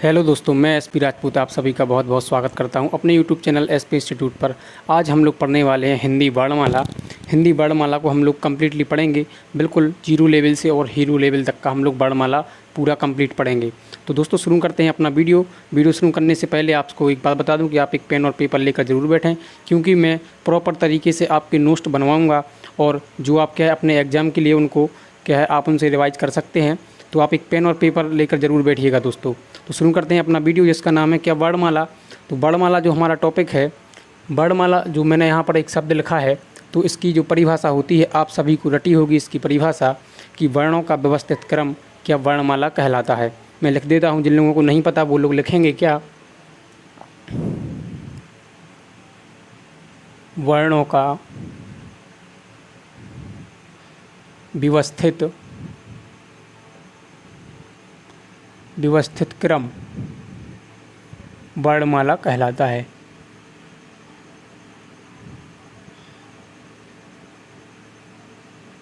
Hello दोस्तों, मैं SP Rajput आप सभी का बहुत बहुत स्वागत करता हूं अपने यूट्यूब चैनल एसपी इंस्टीट्यूट पर। आज हम लोग पढ़ने वाले हैं हिंदी वर्णमाला। हिंदी वर्णमाला को हम लोग कम्प्लीटली पढ़ेंगे, बिल्कुल जीरो लेवल से और हीरो लेवल तक का हम लोग वर्णमाला पूरा कंप्लीट पढ़ेंगे। तो दोस्तों शुरू करते हैं अपना वीडियो शुरू करने से पहले आपको एक बात बता दूँ कि आप एक पेन और पेपर लेकर ज़रूर बैठें, क्योंकि मैं प्रॉपर तरीके से आपके नोट्स बनवाऊँगा और जो आप क्या है अपने एग्ज़ाम के लिए उनको क्या है आप उनसे रिवाइज कर सकते हैं। तो आप एक पेन और पेपर लेकर ज़रूर बैठिएगा दोस्तों। तो शुरू करते हैं अपना वीडियो, जिसका नाम है क्या वर्णमाला। तो वर्णमाला जो हमारा टॉपिक है, वर्णमाला जो मैंने यहाँ पर एक शब्द लिखा है, तो इसकी जो परिभाषा होती है आप सभी को रटी होगी इसकी परिभाषा कि वर्णों का व्यवस्थित क्रम क्या वर्णमाला कहलाता है। मैं लिख देता हूँ, जिन लोगों को नहीं पता वो लोग लिखेंगे क्या। वर्णों का व्यवस्थित क्रम वर्णमाला कहलाता है।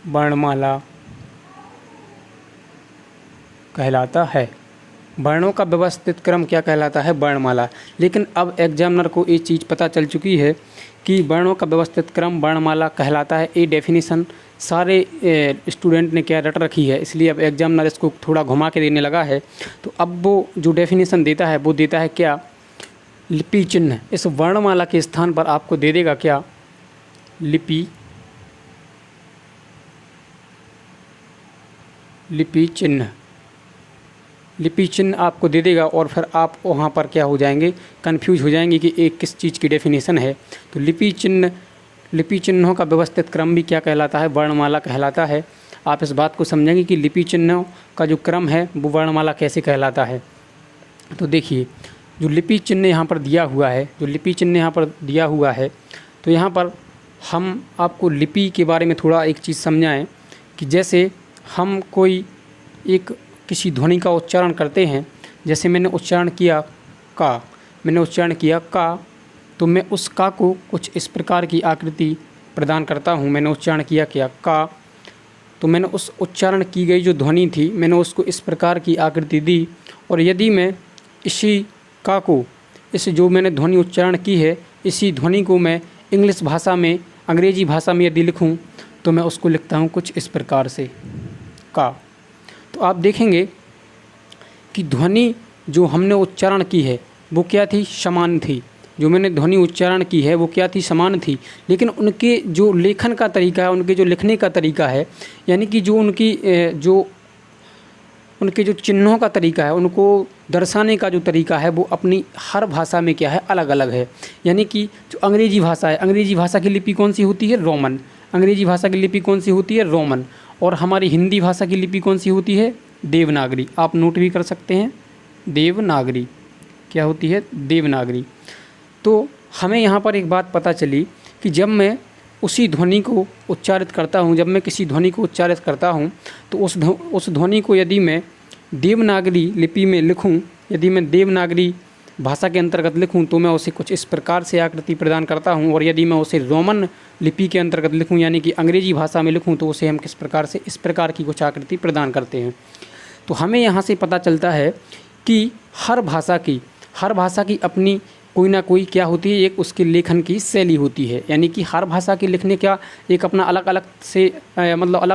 वर्णमाला कहलाता है। वर्णों का व्यवस्थित क्रम क्या कहलाता है? वर्णमाला। लेकिन अब एग्जामिनर को ये चीज़ पता चल चुकी है कि वर्णों का व्यवस्थित क्रम वर्णमाला कहलाता है। ये डेफिनेशन सारे स्टूडेंट ने क्या रट रखी है, इसलिए अब एग्जामिनर इसको थोड़ा घुमा के देने लगा है। तो अब वो जो डेफिनेशन देता है वो देता है क्या? लिपि चिन्ह। इस वर्णमाला के स्थान पर आपको दे देगा क्या? लिपि चिन्ह। लिपि चिन्ह आपको दे देगा और फिर आप वहाँ पर क्या हो जाएंगे, कंफ्यूज हो जाएंगे कि एक किस चीज़ की डेफिनेशन है। तो लिपि चिन्हों का व्यवस्थित क्रम भी क्या कहलाता है? वर्णमाला कहलाता है। आप इस बात को समझेंगे कि लिपि चिन्हों का जो क्रम है वो वर्णमाला कैसे कहलाता है। तो देखिए, जो लिपि चिन्ह यहाँ पर दिया हुआ है, तो यहाँ पर हम आपको लिपि के बारे में थोड़ा एक चीज़ समझाएं कि जैसे हम कोई एक किसी ध्वनि का उच्चारण करते हैं, जैसे मैंने उच्चारण किया का, तो मैं उस का को कुछ इस प्रकार की आकृति प्रदान करता हूँ। मैंने उच्चारण किया क्या? का। तो मैंने उस उच्चारण की गई जो ध्वनि थी मैंने उसको इस प्रकार की आकृति दी। और यदि मैं इसी का को, इस जो मैंने ध्वनि उच्चारण की है, इसी ध्वनि को मैं अंग्रेजी भाषा में यदि लिखूँ तो मैं उसको लिखता हूँ कुछ इस प्रकार से, का। तो आप देखेंगे कि ध्वनि जो हमने उच्चारण की है वो क्या थी? समान थी। जो मैंने ध्वनि उच्चारण की है वो क्या थी? समान थी। लेकिन उनके जो लेखन का तरीका है, उनके जो लिखने का तरीका है, यानी कि जो उनके जो चिन्हों का तरीका है, उनको दर्शाने का जो तरीका है वो अपनी हर भाषा में क्या है? अलग अलग है। यानी कि जो अंग्रेजी भाषा है, अंग्रेजी भाषा की लिपि कौन सी होती है? रोमन। अंग्रेजी भाषा की लिपि कौन सी होती है? रोमन। और हमारी हिंदी भाषा की लिपि कौन सी होती है? देवनागरी। आप नोट भी कर सकते हैं, देवनागरी। क्या होती है? देवनागरी। तो हमें यहाँ पर एक बात पता चली कि जब मैं उसी ध्वनि को उच्चारित करता हूँ, जब मैं किसी ध्वनि को उच्चारित करता हूँ, तो उस ध्वनि को यदि मैं देवनागरी लिपि में लिखूँ, यदि मैं देवनागरी भाषा के अंतर्गत लिखूँ तो मैं उसे कुछ इस प्रकार से आकृति प्रदान करता हूँ। और यदि मैं उसे रोमन लिपि के अंतर्गत लिखूँ, यानी कि अंग्रेजी भाषा में लिखूँ, तो उसे हम किस प्रकार से, इस प्रकार की कुछ आकृति प्रदान करते हैं। तो हमें यहाँ से पता चलता है कि हर भाषा की अपनी कोई ना कोई क्या होती है, एक उसके लेखन की शैली होती है। यानी कि हर भाषा के लिखने का एक अपना अलग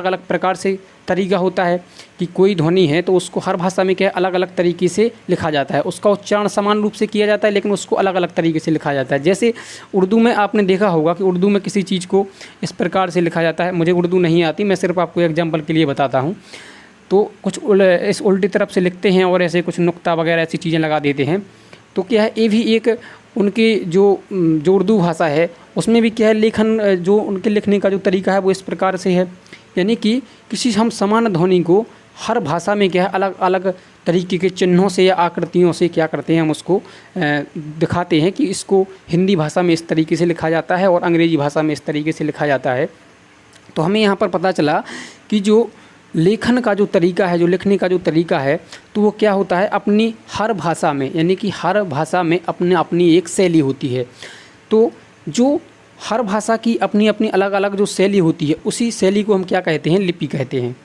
अलग प्रकार से तरीका होता है कि कोई ध्वनि है तो उसको हर भाषा में क्या है, अलग अलग तरीके से लिखा जाता है। उसका उच्चारण समान रूप से किया जाता है, लेकिन उसको अलग अलग तरीके से लिखा जाता है। जैसे उर्दू में आपने देखा होगा कि उर्दू में किसी चीज़ को इस प्रकार से लिखा जाता है। मुझे उर्दू नहीं आती, मैं सिर्फ आपको एग्जाम्पल के लिए बताता हूँ। तो कुछ इस उल्टी तरफ से लिखते हैं और ऐसे कुछ नुक्ता वगैरह ऐसी चीज़ें लगा देते हैं। तो क्या है, ये भी एक उनकी जो उर्दू भाषा है उसमें भी क्या है, लेखन जो उनके लिखने का जो तरीका है वो इस प्रकार से है। यानी कि किसी हम समान ध्वनि को हर भाषा में क्या है, अलग अलग तरीके के चिन्हों से या आकृतियों से क्या करते हैं, हम उसको दिखाते हैं कि इसको हिंदी भाषा में इस तरीके से लिखा जाता है और अंग्रेजी भाषा में इस तरीके से लिखा जाता है। तो हमें यहाँ पर पता चला कि जो लेखन का जो तरीका है, जो लिखने का जो तरीका है, तो वो क्या होता है, अपनी हर भाषा में, यानी कि हर भाषा में अपनी एक शैली होती है। तो जो हर भाषा की अपनी अपनी अलग अलग जो शैली होती है, उसी शैली को हम क्या कहते हैं? लिपि कहते हैं।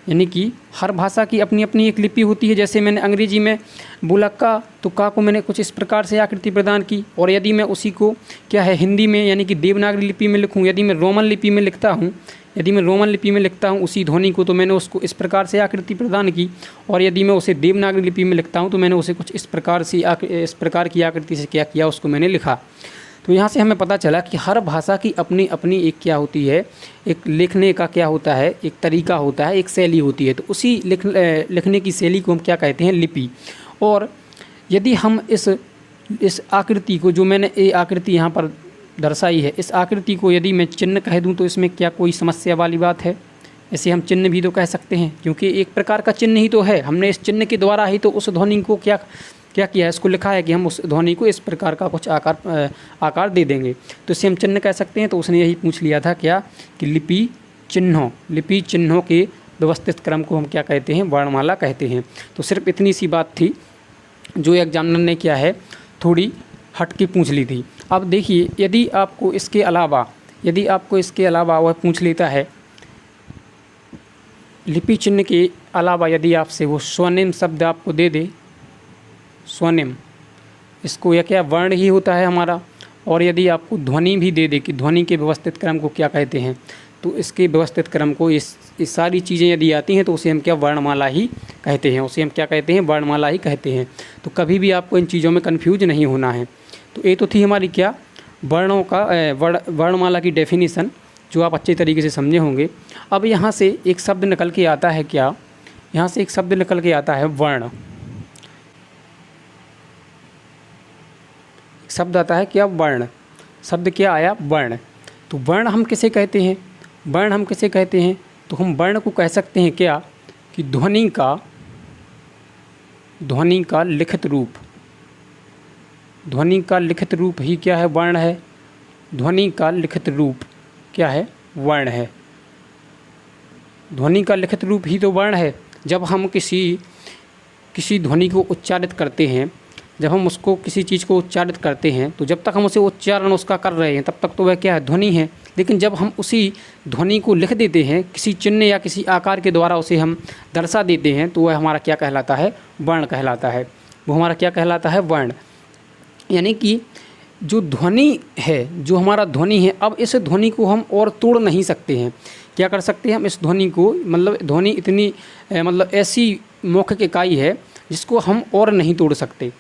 यानी कि हर भाषा की अपनी अपनी एक लिपि होती है। जैसे मैंने अंग्रेजी में बोला का, तो का को मैंने कुछ इस प्रकार से आकृति प्रदान की, और यदि मैं उसी को क्या है हिंदी में यानी कि देवनागरी लिपि में लिखूँ, यदि मैं रोमन लिपि में लिखता हूँ, यदि मैं रोमन लिपि में लिखता हूँ उसी ध्वनि को, तो मैंने उसको इस प्रकार से आकृति प्रदान की, और यदि मैं उसे देवनागरी लिपि में लिखता हूँ तो मैंने उसे कुछ इस प्रकार की आकृति से क्या किया, उसको मैंने लिखा। तो यहाँ से हमें पता चला कि हर भाषा की अपनी अपनी एक क्या होती है, एक लिखने का क्या होता है, एक तरीका होता है, एक शैली होती है। तो उसी लिखने की शैली को हम क्या कहते हैं, लिपि। और यदि हम इस आकृति को, जो मैंने ये आकृति यहाँ पर दर्शाई है, इस आकृति को यदि मैं चिन्ह कह दूँ तो इसमें क्या कोई समस्या वाली बात है? ऐसे हम चिन्ह भी तो कह सकते हैं, क्योंकि एक प्रकार का चिन्ह ही तो है। हमने इस चिन्ह के द्वारा ही तो उस ध्वनि को क्या किया है, इसको लिखा है कि हम उस ध्वनि को इस प्रकार का कुछ आकार दे देंगे, तो इसे हम चिन्ह कह सकते हैं। तो उसने यही पूछ लिया था क्या, कि लिपि चिन्हों के व्यवस्थित क्रम को हम क्या कहते हैं, वर्णमाला कहते हैं। तो सिर्फ इतनी सी बात थी जो एग्जामिनर ने क्या है थोड़ी हट के पूछ ली थी। अब देखिए, यदि आपको इसके अलावा वह पूछ लेता है लिपि चिन्ह के अलावा, यदि आपसे वो स्वनिम शब्द आपको दे दे, स्वनिम, इसको यह क्या वर्ण ही होता है हमारा, और यदि आपको ध्वनि भी दे दे कि ध्वनि के व्यवस्थित क्रम को क्या कहते हैं, तो इसके व्यवस्थित क्रम को इस सारी चीज़ें यदि आती हैं तो उसे हम क्या वर्णमाला ही कहते हैं, उसे हम क्या कहते हैं, वर्णमाला ही कहते हैं। तो कभी भी आपको इन चीज़ों में कन्फ्यूज नहीं होना है। तो ये तो थी हमारी क्या, वर्णों का वर्णमाला की डेफिनेशन, जो आप अच्छे तरीके से समझे होंगे। अब यहाँ से एक शब्द निकल के आता है क्या, यहाँ से एक शब्द निकल के आता है वर्ण। शब्द आता है क्या, वर्ण। शब्द क्या आया, वर्ण। तो वर्ण हम किसे कहते हैं, तो हम वर्ण को कह सकते हैं क्या, कि ध्वनि का लिखित रूप ही क्या है, वर्ण है। ध्वनि का लिखित रूप क्या है, वर्ण है। ध्वनि का लिखित रूप ही तो वर्ण है। जब हम किसी ध्वनि को उच्चारित करते हैं, जब हम उसको किसी चीज़ को उच्चारित करते हैं, तो जब तक हम उसे उच्चारण उसका कर रहे हैं तब तक तो वह क्या है, ध्वनि है। लेकिन जब हम उसी ध्वनि को लिख देते हैं किसी चिन्ह या किसी आकार के द्वारा, उसे हम दर्शा देते हैं, तो वह हमारा क्या कहलाता है, वर्ण कहलाता है। वो हमारा क्या कहलाता है, वर्ण। यानी कि जो ध्वनि है, जो हमारा ध्वनि है, अब इस ध्वनि को हम और तोड़ नहीं सकते हैं। क्या कर सकते हैं हम इस ध्वनि को, मतलब ध्वनि इतनी ऐसी मौखिक इकाई है जिसको हम और नहीं तोड़ सकते।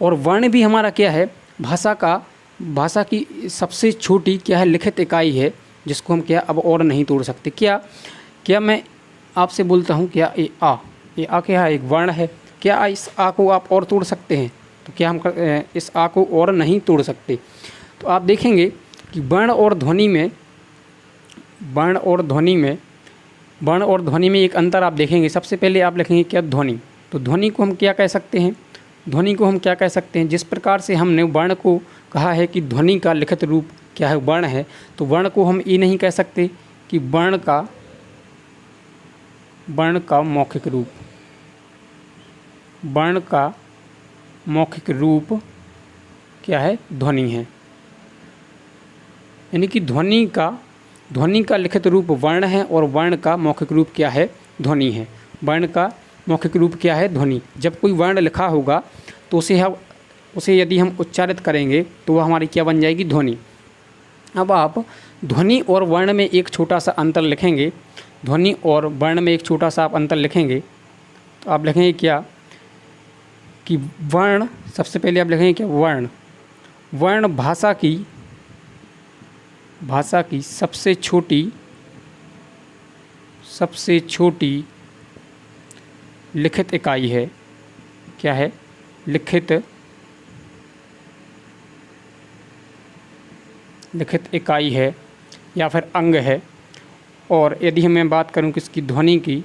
और वर्ण भी हमारा क्या है, भाषा की सबसे छोटी क्या है, लिखित इकाई है, जिसको हम क्या अब और नहीं तोड़ सकते। क्या मैं आपसे बोलता हूँ क्या, ये आ क्या है, एक वर्ण है। क्या इस आ को आप और तोड़ सकते हैं? तो क्या हम इस आ को और नहीं तोड़ सकते। तो आप देखेंगे कि वर्ण और ध्वनि में एक अंतर आप देखेंगे। सबसे पहले आप लिखेंगे क्या, ध्वनि। तो ध्वनि को हम क्या कह सकते हैं, जिस प्रकार से हमने वर्ण को कहा है कि ध्वनि का लिखित रूप क्या है, वर्ण है, तो वर्ण को हम ये नहीं कह सकते कि वर्ण का मौखिक रूप क्या है, ध्वनि है। यानी कि ध्वनि का लिखित रूप वर्ण है और वर्ण का मौखिक रूप क्या है, ध्वनि है। वर्ण का मौखिक रूप क्या है, ध्वनि। जब कोई वर्ण लिखा होगा तो उसे यदि हम उच्चारित करेंगे तो वह हमारी क्या बन जाएगी, ध्वनि। अब आप ध्वनि और वर्ण में एक छोटा सा अंतर लिखेंगे, तो आप लिखेंगे क्या, कि वर्ण, सबसे पहले आप लिखेंगे क्या, वर्ण भाषा की सबसे छोटी लिखित इकाई है। क्या है, लिखित इकाई है या फिर अंग है। और यदि मैं बात करूं किसकी, ध्वनि की,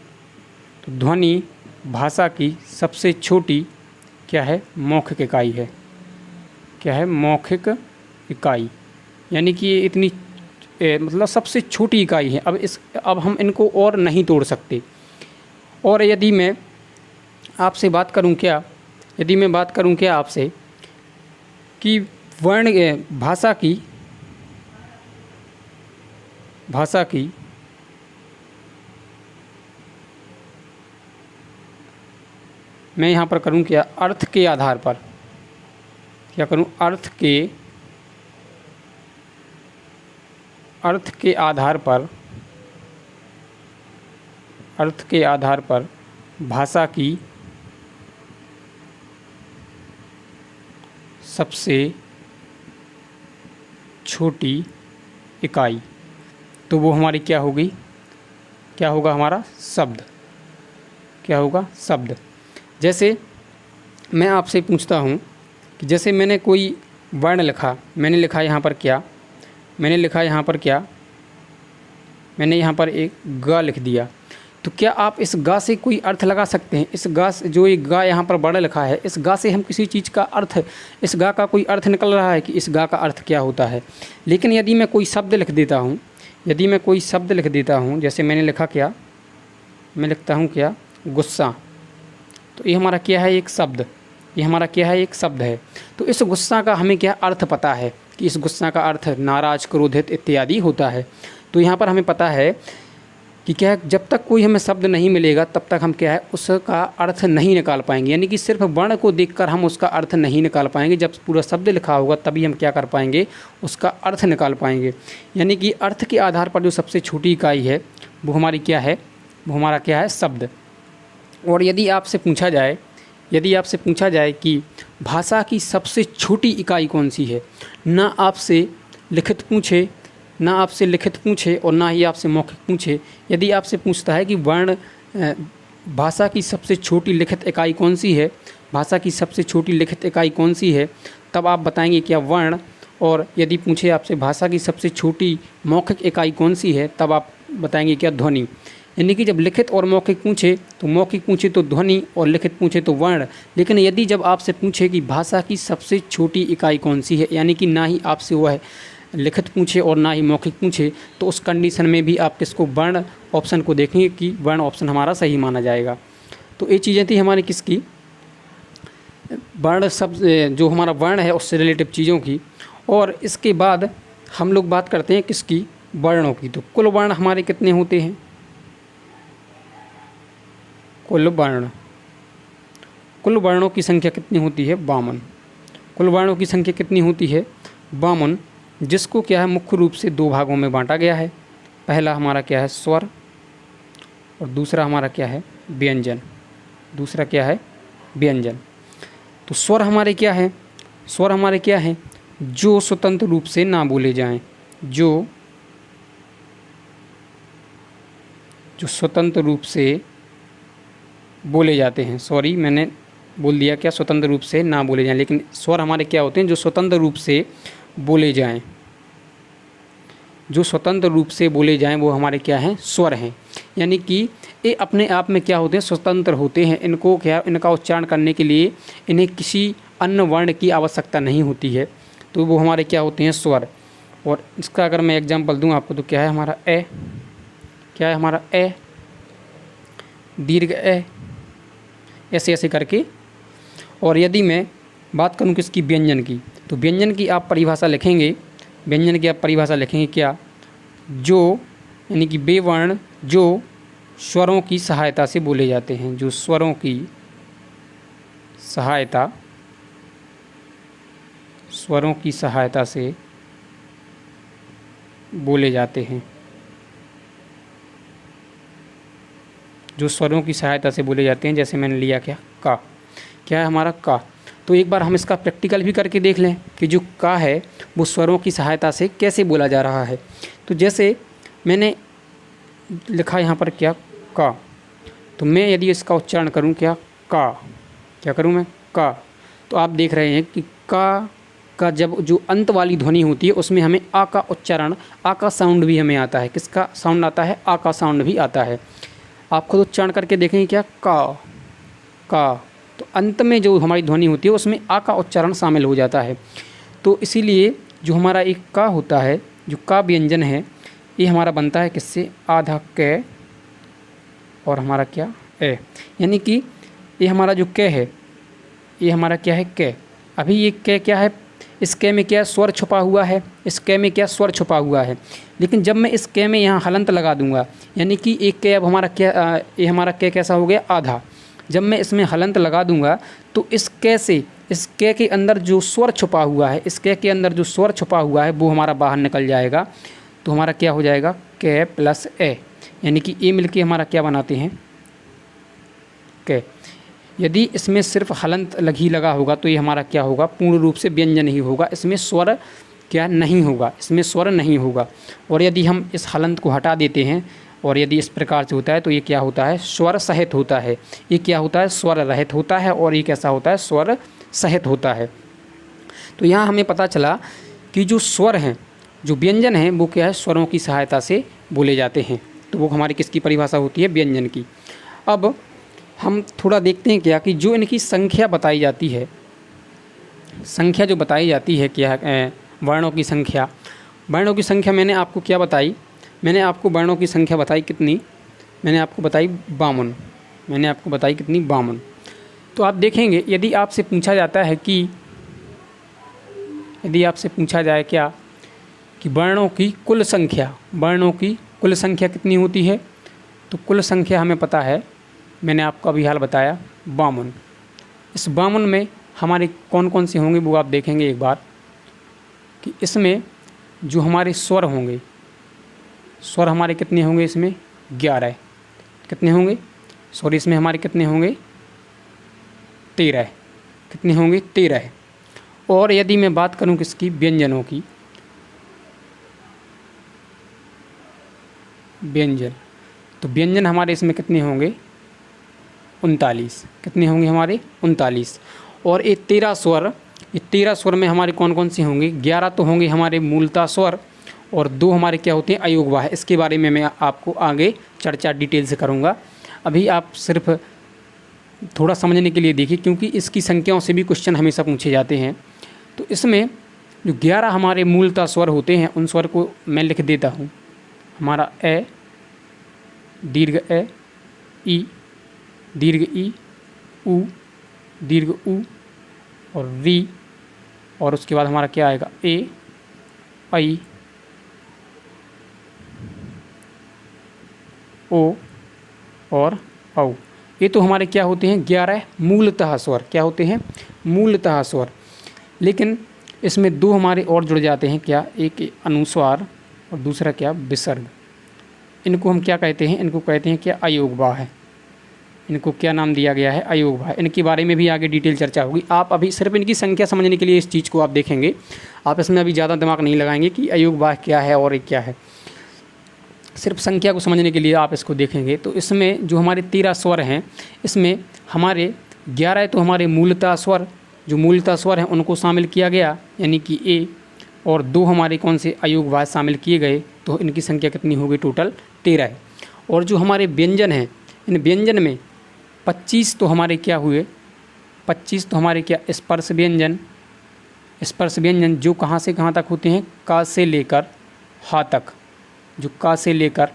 तो ध्वनि भाषा की सबसे छोटी क्या है, मौखिक इकाई है। क्या है, मौखिक इकाई। यानी कि ये इतनी मतलब सबसे छोटी इकाई है। अब हम इनको और नहीं तोड़ सकते। और यदि मैं आपसे बात करूं क्या, आपसे कि वर्ण भाषा की मैं यहाँ पर करूँ क्या, अर्थ के आधार पर क्या करूँ, अर्थ के आधार पर भाषा की सबसे छोटी इकाई, तो वो हमारी क्या होगी, क्या होगा हमारा शब्द, क्या होगा शब्द। जैसे मैं आपसे पूछता हूँ कि जैसे मैंने कोई वर्ण लिखा, मैंने लिखा यहाँ पर क्या, मैंने लिखा यहाँ पर क्या, मैंने यहाँ पर एक ग लिख दिया, तो क्या आप इस गा से कोई अर्थ लगा सकते हैं? इस गा से, जो एक गा यहाँ पर बड़ा लिखा है, इस गा से हम किसी चीज़ का अर्थ, इस गा का कोई अर्थ निकल रहा है कि इस गा का अर्थ क्या होता है। लेकिन यदि मैं कोई शब्द लिख देता हूँ, यदि मैं कोई शब्द लिख देता हूँ, जैसे मैंने लिखा क्या, मैं लिखता हूँ क्या, गुस्सा, तो ये हमारा क्या है, एक शब्द, ये हमारा क्या है, एक शब्द है। तो इस गुस्सा का हमें क्या अर्थ पता है कि इस गुस्सा का अर्थ नाराज, क्रोधित इत्यादि होता है। तो यहाँ पर हमें पता है कि क्या है, जब तक कोई हमें शब्द नहीं मिलेगा तब तक हम क्या है, उसका अर्थ नहीं निकाल पाएंगे। यानी कि सिर्फ वर्ण को देखकर हम उसका अर्थ नहीं निकाल पाएंगे, जब पूरा शब्द लिखा होगा तभी हम क्या कर पाएंगे, उसका अर्थ निकाल पाएंगे। यानी कि अर्थ के आधार पर जो सबसे छोटी इकाई है वो हमारी क्या है, वो हमारा क्या है, शब्द। और यदि आपसे पूछा जाए कि भाषा की सबसे छोटी इकाई कौन सी है, ना आपसे लिखित पूछे और ना ही आपसे मौखिक पूछे, यदि आपसे पूछता है कि वर्ण भाषा की सबसे छोटी लिखित इकाई कौन सी है, भाषा की सबसे छोटी लिखित इकाई कौन सी है, तब आप बताएंगे क्या, वर्ण। और यदि पूछे आपसे भाषा की सबसे छोटी मौखिक इकाई कौन सी है, तब आप बताएंगे क्या, ध्वनि। यानी कि जब लिखित और मौखिक पूछे तो मौखिक पूछे तो ध्वनि और लिखित पूछे तो वर्ण। लेकिन यदि जब आपसे पूछे कि भाषा की सबसे छोटी इकाई कौन सी है, यानी कि ना ही आपसे वह लिखित पूछे और ना ही मौखिक पूछे, तो उस कंडीशन में भी आप किसको, वर्ण ऑप्शन को देखेंगे कि वर्ण ऑप्शन हमारा सही माना जाएगा। तो ये चीज़ें थी हमारी किसकी, वर्ण शब्द, जो हमारा वर्ण है उससे रिलेटिव चीज़ों की। और इसके बाद हम लोग बात करते हैं किसकी, वर्णों की। तो कुल वर्ण हमारे कितने होते हैं, कुल वर्णों की संख्या कितनी होती है, 52। कुल वर्णों की संख्या कितनी होती है, 52, जिसको क्या है, मुख्य रूप से दो भागों में बांटा गया है। पहला हमारा क्या है, स्वर, और दूसरा हमारा क्या है, व्यंजन। दूसरा क्या है, व्यंजन। तो स्वर हमारे क्या है, स्वर हमारे क्या है, जो स्वतंत्र रूप से ना बोले जाएं, जो स्वतंत्र रूप से बोले जाते हैं। सॉरी, मैंने बोल दिया क्या, स्वतंत्र रूप से ना बोले जाएं, लेकिन स्वर हमारे क्या होते हैं, जो स्वतंत्र रूप से बोले जाएं, जो स्वतंत्र रूप से बोले जाएं वो हमारे क्या हैं, स्वर हैं। यानी कि ये अपने आप में क्या होते हैं, स्वतंत्र होते हैं। इनको क्या, इनका उच्चारण करने के लिए इन्हें किसी अन्य वर्ण की आवश्यकता नहीं होती है, तो वो हमारे क्या होते हैं, स्वर। और इसका अगर मैं एग्जांपल दूं आपको, तो क्या है हमारा ए, क्या है हमारा ए, दीर्घ ए, ऐसे ऐसे करके। और यदि मैं बात करूं किसकी, व्यंजन की, तो व्यंजन की आप परिभाषा लिखेंगे, व्यंजन की आप परिभाषा लिखेंगे क्या, जो, यानी कि वे वर्ण जो स्वरों की सहायता से बोले जाते हैं, जो स्वरों की सहायता से बोले जाते हैं, जो स्वरों की सहायता से बोले जाते हैं। जैसे मैंने लिया क्या, का, क्या है हमारा का। तो एक बार हम इसका प्रैक्टिकल भी करके देख लें कि जो का है वो स्वरों की सहायता से कैसे बोला जा रहा है। तो जैसे मैंने लिखा यहाँ पर क्या, का, तो मैं यदि इसका उच्चारण करूँ क्या, का, क्या करूँ मैं, का, तो आप देख रहे हैं कि का जब जो अंत वाली ध्वनि होती है उसमें हमें आ का उच्चारण, आ का साउंड भी हमें आता है। किसका साउंड आता है, आ का साउंड भी आता है। आप खुद उच्चारण करके देखेंगे क्या, का, तो अंत में जो हमारी ध्वनि होती है उसमें आ का उच्चारण शामिल हो जाता है। तो इसीलिए जो हमारा एक का होता है, जो का व्यंजन है, ये हमारा बनता है किससे, आधा क और हमारा क्या, ए। यानी कि ये हमारा जो क है, ये हमारा क्या है, क। अभी ये क क्या है, इस क में क्या स्वर छुपा हुआ है, इस क में क्या स्वर छुपा हुआ है। लेकिन जब मैं इस क में यहाँ हलंत लगा दूंगा, यानी कि एक क अब हमारा क्या, ये हमारा क कैसा हो गया, आधा। जब मैं इसमें हलंत लगा दूंगा तो इस क से, इस क के अंदर जो स्वर छुपा हुआ है, इस क के अंदर जो स्वर छुपा हुआ है वो हमारा बाहर निकल जाएगा। तो हमारा क्या हो जाएगा, क प्लस ए, यानी कि ए मिलके हमारा क्या बनाते हैं, क। यदि इसमें सिर्फ हलंत ही लगा होगा तो ये हमारा क्या होगा, पूर्ण रूप से व्यंजन ही होगा, इसमें स्वर क्या नहीं होगा, इसमें स्वर नहीं होगा। और यदि हम इस हलंत को हटा देते हैं और यदि इस प्रकार से होता है तो ये क्या होता है, स्वर सहित होता है। ये क्या होता है, स्वर रहित होता है, और ये कैसा होता है, स्वर सहित होता है। तो यहाँ हमें पता चला कि जो स्वर हैं, जो व्यंजन हैं, वो क्या है, स्वरों की सहायता से बोले जाते हैं। तो वो हमारी किसकी परिभाषा होती है, व्यंजन की। अब हम थोड़ा देखते हैं क्या कि जो इनकी संख्या बताई जाती है, संख्या जो बताई जाती है क्या है, वर्णों की संख्या। वर्णों की संख्या मैंने आपको क्या बताई, मैंने आपको वर्णों की संख्या बताई कितनी, मैंने आपको बताई 52, मैंने आपको बताई कितनी, 52। तो आप देखेंगे यदि आपसे पूछा जाता है कि, यदि आपसे पूछा जाए क्या कि वर्णों की कुल संख्या, वर्णों की कुल संख्या कितनी होती है, तो कुल संख्या हमें पता है, मैंने आपको अभी हाल बताया 52। इस 52 में हमारे कौन कौन से होंगे वो आप देखेंगे एक बार कि इसमें जो हमारे स्वर होंगे, स्वर हमारे कितने होंगे, इसमें 11 कितने होंगे, सॉरी इसमें हमारे कितने होंगे, 13, कितने होंगे, 13। और यदि मैं बात करूं किसकी, व्यंजनों की, व्यंजन, तो व्यंजन हमारे इसमें कितने होंगे, 39, कितने होंगे हमारे, 39। और ये 13 स्वर, ये 13 स्वर में हमारे कौन कौन से होंगे, 11 तो होंगे हमारे मूलतः स्वर और 2 हमारे क्या होते हैं, अयोगवाह। इसके बारे में मैं आपको आगे चर्चा डिटेल से करूँगा। अभी आप सिर्फ थोड़ा समझने के लिए देखिए, क्योंकि इसकी संख्याओं से भी क्वेश्चन हमेशा पूछे जाते हैं। तो इसमें जो 11 हमारे मूलतः स्वर होते हैं, उन स्वर को मैं लिख देता हूँ। हमारा ए, दीर्घ ए, ई, दीर्घ ई, उ, दीर्घ उ और री, और उसके बाद हमारा क्या आएगा, ए, आई, ओ और औ। ये तो हमारे क्या होते हैं, 11 मूलतः स्वर, क्या होते हैं, मूलतः स्वर। लेकिन इसमें 2 हमारे और जुड़ जाते हैं, क्या, एक अनुस्वार और दूसरा क्या, विसर्ग। इनको हम क्या कहते हैं, इनको कहते हैं क्या, अयोगवाह है। इनको क्या नाम दिया गया है, अयोगवाह। इनके बारे में भी आगे डिटेल चर्चा होगी। आप अभी सिर्फ इनकी संख्या समझने के लिए इस चीज़ को आप देखेंगे, आप इसमें अभी ज़्यादा दिमाग नहीं लगाएंगे कि अयोगवाह क्या है और ये क्या है। सिर्फ संख्या को समझने के लिए आप इसको देखेंगे। तो इसमें जो हमारे 13 स्वर हैं, इसमें हमारे 11 तो हमारे मूलतः स्वर, जो मूलतः स्वर हैं उनको शामिल किया गया, यानी कि ए, और 2 हमारे कौन से, अयोगवाह शामिल किए गए। तो इनकी संख्या कितनी हो गई, टोटल 13 है। और जो हमारे व्यंजन हैं, इन व्यंजन में 25 तो हमारे क्या हुए, 25 तो हमारे क्या, स्पर्श व्यंजन। स्पर्श व्यंजन जो कहाँ से कहाँ तक होते हैं, का से लेकर हा तक, जो का से लेकर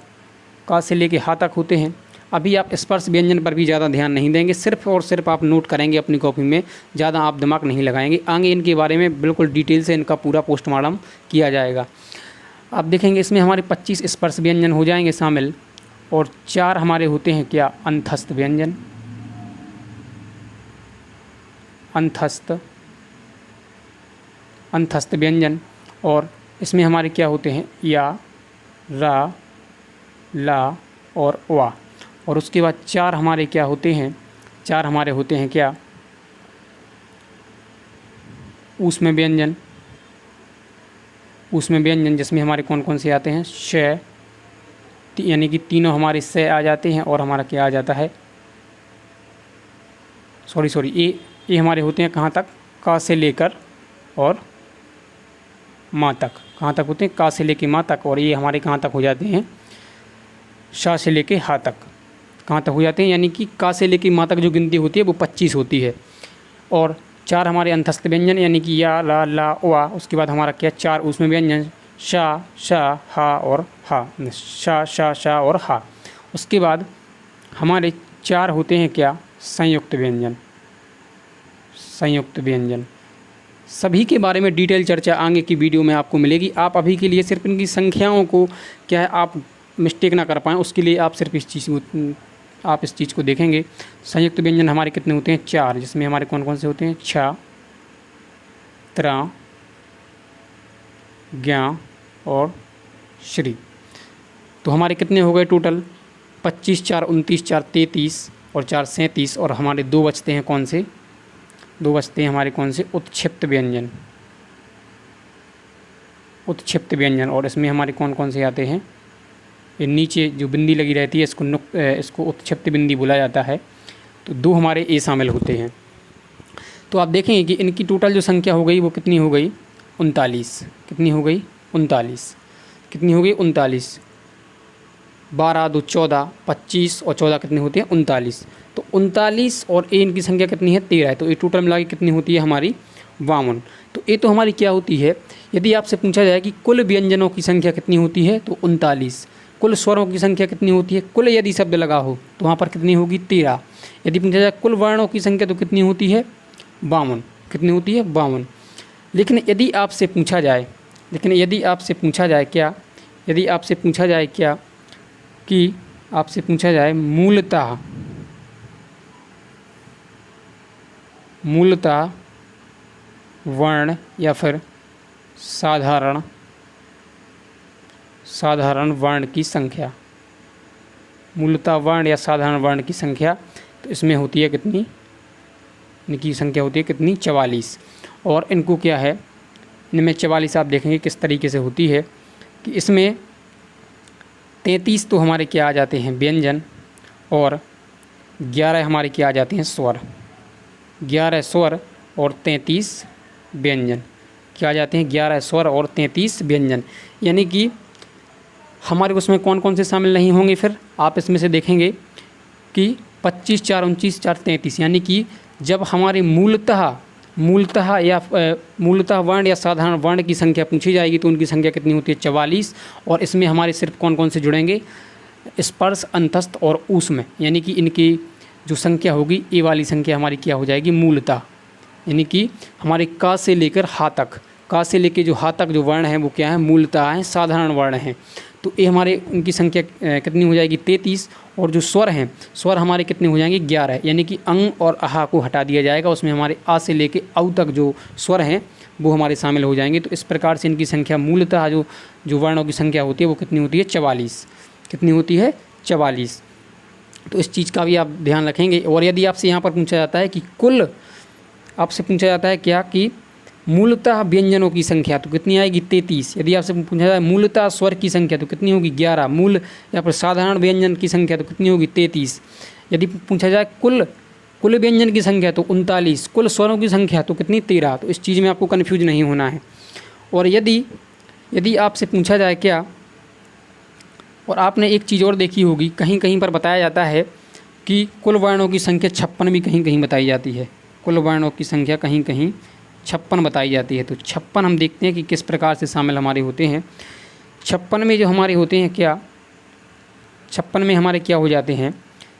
हा तक होते हैं। अभी आप स्पर्श व्यंजन पर भी ज़्यादा ध्यान नहीं देंगे, सिर्फ और सिर्फ आप नोट करेंगे अपनी कॉपी में, ज़्यादा आप दिमाग नहीं लगाएंगे। आगे इनके बारे में बिल्कुल डिटेल से इनका पूरा पोस्टमार्टम किया जाएगा। आप देखेंगे इसमें हमारे 25 स्पर्श व्यंजन हो जाएंगे शामिल, और 4 हमारे होते हैं क्या, अंतस्थ व्यंजन, अंतस्थ व्यंजन। और इसमें हमारे क्या होते हैं, या, रा, ला और वा। और उसके बाद 4 हमारे क्या होते हैं, 4 हमारे होते हैं क्या, ऊष्म व्यंजन। ऊष्म व्यंजन जिसमें हमारे कौन कौन से आते हैं, श, यानी कि तीनों हमारे स आ जाते हैं, और हमारा क्या आ जाता है, सॉरी ये हमारे होते हैं कहाँ तक, का से लेकर और माँ तक। कहाँ तक होते हैं, का से लेकर माँ तक। और ये हमारे कहाँ तक हो जाते हैं, शा से लेके हा तक। कहाँ तक हो जाते हैं, यानी कि का से लेकर माँ तक जो गिनती होती है वो 25 होती है। और 4 हमारे अंतस्थ व्यंजन, यानी कि या, ला, ला, वा। उसके बाद हमारा क्या, 4 उसमें व्यंजन, शा, शा, हा और हा, शा, शा, शा और हा। उसके बाद हमारे 4 होते हैं क्या, संयुक्त व्यंजन। संयुक्त व्यंजन सभी के बारे में डिटेल चर्चा आगे की वीडियो में आपको मिलेगी। आप अभी के लिए सिर्फ इनकी संख्याओं को क्या है, आप मिस्टेक ना कर पाएँ, उसके लिए आप सिर्फ इस चीज़ को आप इस चीज़ को देखेंगे। संयुक्त व्यंजन हमारे कितने होते हैं? 4, जिसमें हमारे कौन कौन से होते हैं? छ, त्र, ज्ञ और श्री। तो हमारे कितने हो गए टोटल? 25, 4 29, 4 33 और 4 37, और हमारे 2 बचते हैं। कौन से 2 बचते हैं हमारे? कौन से? उत्क्षिप्त व्यंजन, उत्क्षिप्त व्यंजन। और इसमें हमारे कौन कौन से आते हैं? ये नीचे जो बिंदी लगी रहती है इसको उत्क्षिप्त बिंदी बोला जाता है। तो 2 हमारे ए शामिल होते हैं। तो आप देखेंगे कि इनकी टोटल जो संख्या हो गई वो कितनी हो गई? 39। कितनी हो गई? 39। कितनी हो गई? 39। 12 2 14, 25 और 14 कितनी होती है? 39। तो 39 और ए इनकी संख्या कितनी है? 13 है। तो ये टोटल मिला के कितनी होती है हमारी? 52। तो ये तो हमारी क्या होती है? यदि आपसे पूछा जाए कि कुल व्यंजनों की संख्या कितनी होती है, तो 39। कुल स्वरों की संख्या कितनी होती है? कुल यदि शब्द लगा हो तो वहाँ पर कितनी होगी? 13। यदि पूछा जाए कुल वर्णों की संख्या तो कितनी होती है? 52। कितनी होती है? 52। लेकिन यदि आपसे पूछा जाए क्या, यदि आपसे पूछा जाए क्या कि आपसे पूछा जाए मूलतः वर्ण या फिर साधारण वर्ण की संख्या, मूलतः वर्ण या साधारण वर्ण की संख्या, तो इसमें होती है कितनी? इनकी संख्या होती है कितनी? 44। और इनको क्या है? इनमें 44 आप देखेंगे किस तरीके से होती है कि इसमें 33 तो हमारे क्या आ जाते हैं? व्यंजन, और 11 हमारे क्या आ जाते हैं? स्वर। 11 स्वर और 33 व्यंजन। क्या आ जाते हैं? 11 स्वर और 33 व्यंजन। यानी कि हमारे उसमें कौन कौन से शामिल नहीं होंगे? फिर आप इसमें से देखेंगे कि 25 4 29 4 33, यानी कि जब हमारे मूलतः वर्ण या साधारण वर्ण की संख्या पूछी जाएगी तो उनकी संख्या कितनी होती है? 44। और इसमें हमारे सिर्फ कौन कौन से जुड़ेंगे? स्पर्श, अंतस्थ और ऊष्म। यानी कि इनकी जो संख्या होगी, ए वाली संख्या हमारी क्या हो जाएगी? मूलतः। यानी कि हमारे का से लेकर हा तक, का से लेकर जो हा तक जो वर्ण हैं वो क्या है? मूलतः हैं, साधारण वर्ण हैं। तो ये हमारे उनकी संख्या कितनी हो जाएगी? 33। और जो स्वर हैं, स्वर हमारे कितने हो जाएंगे? 11। यानी कि अंग और अहा को हटा दिया जाएगा, उसमें हमारे आ से लेके औ तक जो स्वर हैं वो हमारे शामिल हो जाएंगे। तो इस प्रकार से इनकी संख्या मूलतः जो वर्णों की संख्या होती है वो कितनी होती है? 44। कितनी होती है? 44। तो इस चीज़ का भी आप ध्यान रखेंगे। और यदि आपसे यहाँ पर पूछा जाता है कि आपसे पूछा जाता है क्या कि मूलतः व्यंजनों की संख्या तो कितनी आएगी? 33। यदि आपसे पूछा जाए मूलतः स्वर की संख्या तो कितनी होगी? 11। मूल या फिर साधारण व्यंजन की संख्या तो कितनी होगी? 33। यदि पूछा जाए कुल व्यंजन की संख्या तो 39। कुल स्वरों की संख्या तो कितनी? 13। तो इस चीज़ में आपको कन्फ्यूज नहीं होना है। और यदि आपसे पूछा जाए क्या, और आपने एक चीज़ और देखी होगी, कहीं कहीं पर बताया जाता है कि कुल वर्णों की संख्या 56 भी कहीं कहीं बताई जाती है। कुल वर्णों की संख्या कहीं कहीं 56 बताई जाती है। तो 56 हम देखते हैं कि किस प्रकार से शामिल हमारे होते हैं। 56 में जो हमारे होते हैं क्या, 56 में हमारे क्या हो जाते हैं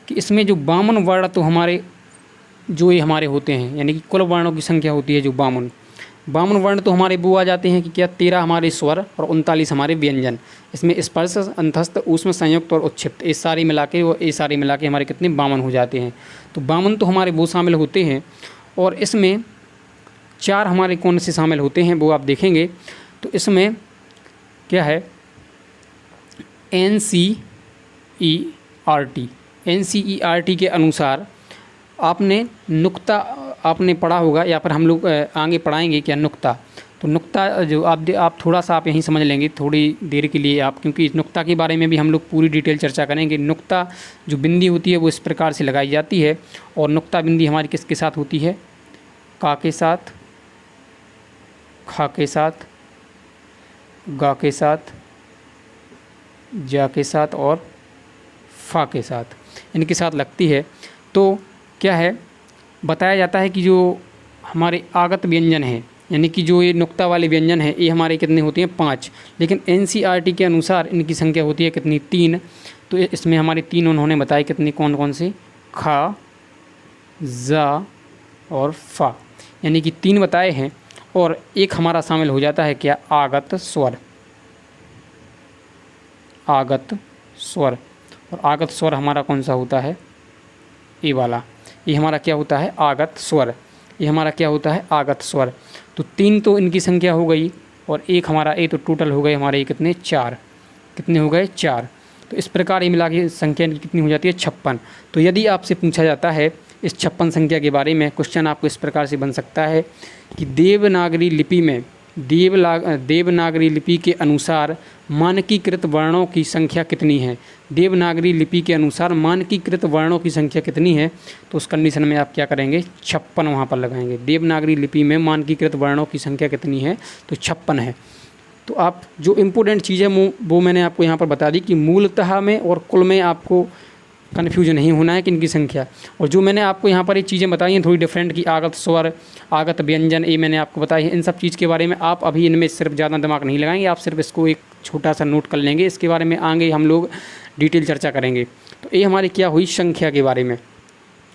कि इसमें जो 52 वर्ण तो हमारे जो ये हमारे होते हैं, यानी कि कुल वर्णों की संख्या होती है जो 52 वर्ण तो हमारे वो आ जाते हैं कि क्या? 13 हमारे स्वर और 39 हमारे व्यंजन। इसमें स्पर्श, अंतस्थ, ऊष्म, संयुक्त और उत्क्षिप्त, ये सारे मिला के हमारे कितने? 52 हो जाते हैं। तो 52 तो हमारे वो शामिल होते हैं। और इसमें 4 हमारे कौन से शामिल होते हैं वो आप देखेंगे। तो इसमें क्या है? NCERT के अनुसार आपने पढ़ा होगा, या फिर हम लोग आगे पढ़ाएंगे क्या? नुक्ता। तो नुक्ता जो आप थोड़ा सा आप यहीं समझ लेंगे थोड़ी देर के लिए आप, क्योंकि इस नुक्ता के बारे में भी हम लोग पूरी डिटेल चर्चा करेंगे। नुक्ता जो बिंदी होती है वो इस प्रकार से लगाई जाती है। और नुक्ता बिंदी हमारी किसके साथ होती है? का के साथ, खा के साथ, गा के साथ, जा के साथ और फा के साथ, इनके साथ लगती है। तो क्या है? बताया जाता है कि जो हमारे आगत व्यंजन हैं, यानी कि जो ये नुक्ता वाले व्यंजन हैं, ये हमारे कितने होते हैं? 5। लेकिन NCERT के अनुसार इनकी संख्या होती है कितनी? 3। तो इसमें हमारे 3 उन्होंने बताए कितने? कौन कौन से? खा, जा और फा, यानी कि 3 बताए हैं। और एक हमारा शामिल हो जाता है क्या? आगत स्वर। आगत स्वर। और आगत स्वर हमारा कौन सा होता है? ए वाला, ये हमारा क्या होता है आगत स्वर, ये हमारा क्या होता है आगत स्वर। तो 3 तो इनकी संख्या हो गई और एक हमारा ए, तो टोटल हो गए हमारे कितने 4, कितने हो गए 4। तो इस प्रकार ये मिला के संख्या इनकी कितनी हो जाती है 56। तो यदि आपसे पूछा जाता है इस 56 संख्या के बारे में, क्वेश्चन आपको इस प्रकार से बन सकता है कि देवनागरी लिपि में देवनागरी लिपि के अनुसार मानकीकृत वर्णों की संख्या कितनी है। देवनागरी लिपि के अनुसार मानकीकृत वर्णों की संख्या कितनी है, तो उस कंडीशन में आप क्या करेंगे 56 वहाँ पर लगाएंगे। देवनागरी लिपि में मानकीकृत वर्णों की संख्या कितनी है, तो 56 है। तो आप जो इम्पोर्टेंट चीज़ है वो मैंने आपको यहाँ पर बता दी कि मूलतः में और कुल में आपको कन्फ्यूजन नहीं होना है कि इनकी संख्या। और जो मैंने आपको यहाँ पर ये चीज़ें बताई हैं थोड़ी डिफरेंट की आगत स्वर, आगत व्यंजन, ये मैंने आपको बताई है, इन सब चीज़ के बारे में आप अभी इनमें सिर्फ ज़्यादा दिमाग नहीं लगाएंगे, आप सिर्फ इसको एक छोटा सा नोट कर लेंगे, इसके बारे में आगे हम लोग डिटेल चर्चा करेंगे। तो ये हमारी क्या हुई संख्या के बारे में।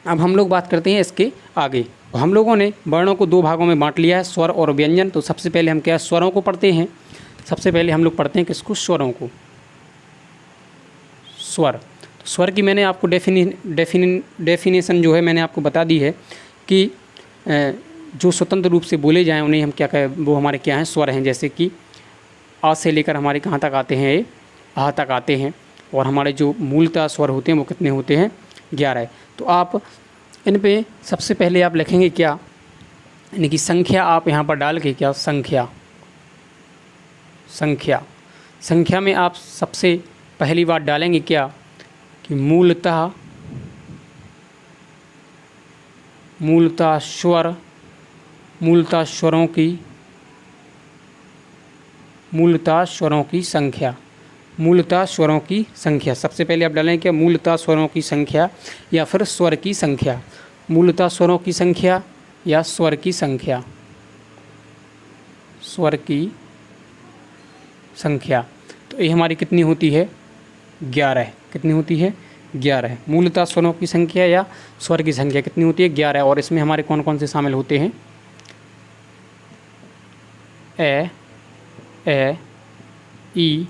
अब हम लोग बात करते हैं इसके आगे। तो हम लोगों ने वर्णों को 2 भागों में बांट लिया है, स्वर और व्यंजन। तो सबसे पहले हम क्या स्वरों को पढ़ते हैं, सबसे पहले हम लोग पढ़ते हैं किसको, स्वरों को। स्वर, तो स्वर की मैंने आपको डेफिनेशन जो है मैंने आपको बता दी है कि जो स्वतंत्र रूप से बोले जाएं उन्हें हम क्या कहें, वो हमारे क्या हैं स्वर हैं। जैसे कि आ से लेकर हमारे कहाँ तक आते हैं, आ तक आते हैं। और हमारे जो मूलतः स्वर होते हैं वो कितने होते हैं 11। तो आप इन पे सबसे पहले आप लिखेंगे क्या, इनकी संख्या आप यहाँ पर डाल के क्या संख्या में आप सबसे पहली बात डालेंगे क्या कि मूलतः स्वरों की संख्या। सबसे पहले आप डालेंगे क्या मूलतः स्वरों की संख्या या फिर स्वर की संख्या, मूलतः स्वरों की संख्या या स्वर की संख्या। तो ये हमारी कितनी होती है 11। कितनी होती है 11। मूलतः स्वरों की संख्या या स्वर की संख्या कितनी होती है 11। और इसमें हमारे कौन कौन से शामिल होते हैं, ए, ई,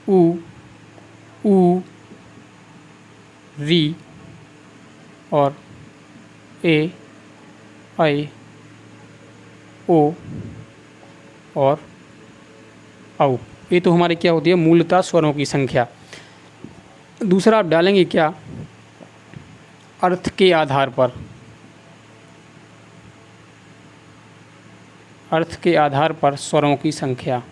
उ, री और ए, ऐ, ओ और औ। ये तो हमारे क्या होती है मूलतः स्वरों की संख्या। दूसरा आप डालेंगे क्या अर्थ के आधार पर, स्वरों की संख्या।